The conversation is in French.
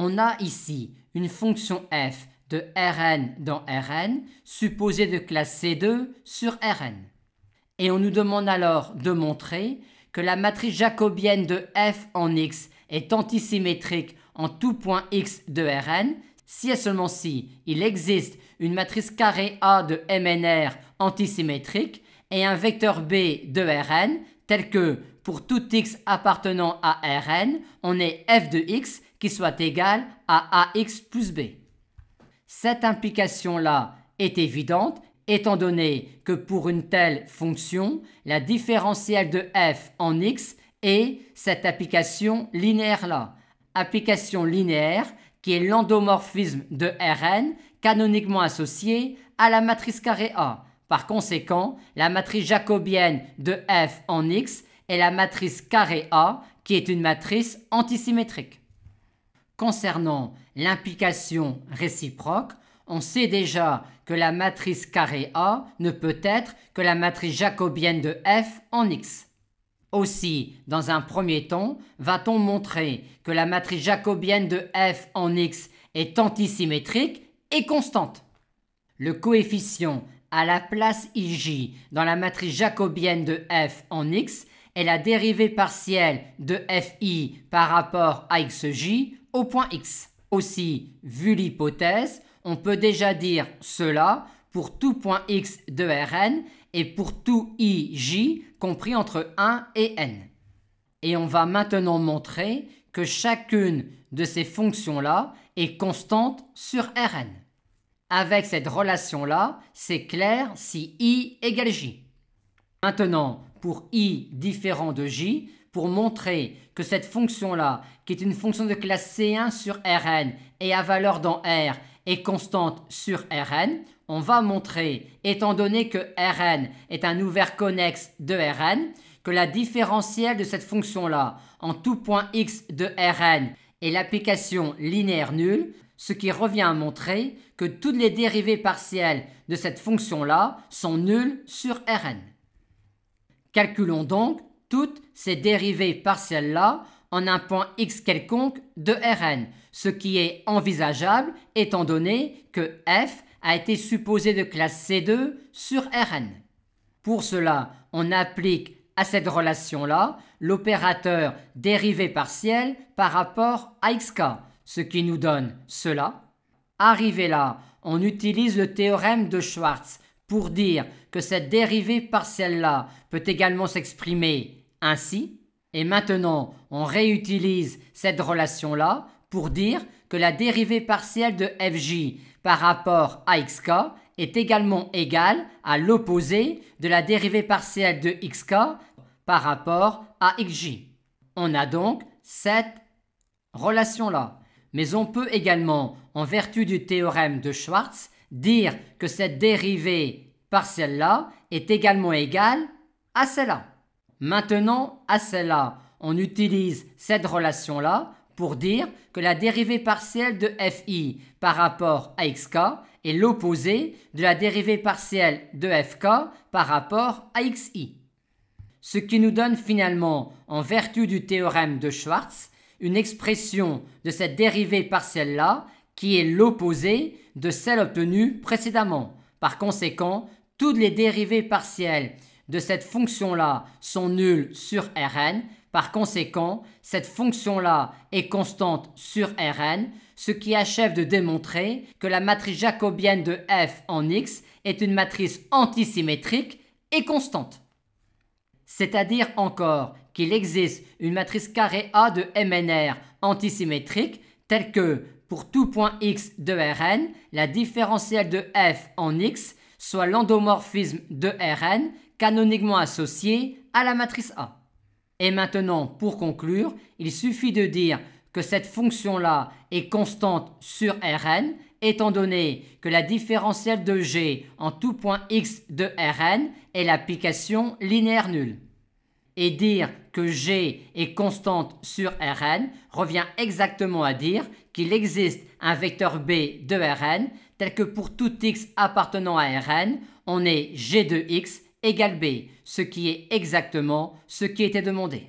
On a ici une fonction f de Rn dans Rn, supposée de classe C2 sur Rn. Et on nous demande alors de montrer que la matrice jacobienne de f en x est antisymétrique en tout point x de Rn, si et seulement si il existe une matrice carrée A de MNR antisymétrique et un vecteur B de Rn tel que pour tout x appartenant à Rn, on ait f de x qui soit égal à ax plus b. Cette implication-là est évidente étant donné que pour une telle fonction, la différentielle de f en x est cette application linéaire-là. Application linéaire qui est l'endomorphisme de Rn canoniquement associé à la matrice carré A. Par conséquent, la matrice jacobienne de f en x est la matrice carré A qui est une matrice antisymétrique. Concernant l'implication réciproque, on sait déjà que la matrice carré A ne peut être que la matrice jacobienne de f en x. Aussi, dans un premier temps, va-t-on montrer que la matrice jacobienne de f en x est antisymétrique et constante. Le coefficient à la place ij dans la matrice jacobienne de f en x est la dérivée partielle de fi par rapport à xj au point x. Aussi, vu l'hypothèse, on peut déjà dire cela pour tout point x de Rn et pour tout ij compris entre 1 et n. Et on va maintenant montrer que chacune de ces fonctions-là est constante sur Rn. Avec cette relation-là, c'est clair si i égale j. Maintenant, pour i différent de j, pour montrer que cette fonction-là, qui est une fonction de classe C1 sur Rn et à valeur dans R, est constante sur Rn, on va montrer, étant donné que Rn est un ouvert connexe de Rn, que la différentielle de cette fonction-là en tout point x de Rn est l'application linéaire nulle, ce qui revient à montrer que toutes les dérivées partielles de cette fonction-là sont nulles sur Rn. Calculons donc toutes ces dérivées partielles-là en un point x quelconque de Rn, ce qui est envisageable étant donné que f a été supposé de classe C2 sur Rn. Pour cela, on applique à cette relation-là l'opérateur dérivée partielle par rapport à xk, ce qui nous donne cela. Arrivé là, on utilise le théorème de Schwartz pour dire que cette dérivée partielle-là peut également s'exprimer ainsi. Et maintenant, on réutilise cette relation-là pour dire que la dérivée partielle de fj par rapport à xk est également égale à l'opposé de la dérivée partielle de xk par rapport à xj. On a donc cette relation-là. Mais on peut également, en vertu du théorème de Schwartz, dire que cette dérivée partielle-là est également égale à celle-là. Maintenant, à celle-là, on utilise cette relation-là pour dire que la dérivée partielle de fi par rapport à xk est l'opposé de la dérivée partielle de fk par rapport à xi. Ce qui nous donne finalement, en vertu du théorème de Schwartz, une expression de cette dérivée partielle-là qui est l'opposé de celle obtenue précédemment. Par conséquent, toutes les dérivées partielles de cette fonction-là sont nulles sur Rn. Par conséquent, cette fonction-là est constante sur Rn, ce qui achève de démontrer que la matrice jacobienne de f en x est une matrice antisymétrique et constante. C'est-à-dire encore qu'il existe une matrice carré A de MNR antisymétrique telle que pour tout point x de Rn, la différentielle de f en x soit l'endomorphisme de Rn canoniquement associé à la matrice A. Et maintenant, pour conclure, il suffit de dire que cette fonction-là est constante sur Rn, étant donné que la différentielle de g en tout point x de Rn est l'application linéaire nulle. Et dire que g est constante sur Rn revient exactement à dire qu'il existe un vecteur b de Rn tel que pour tout x appartenant à Rn, on est g de x égale b, ce qui est exactement ce qui était demandé.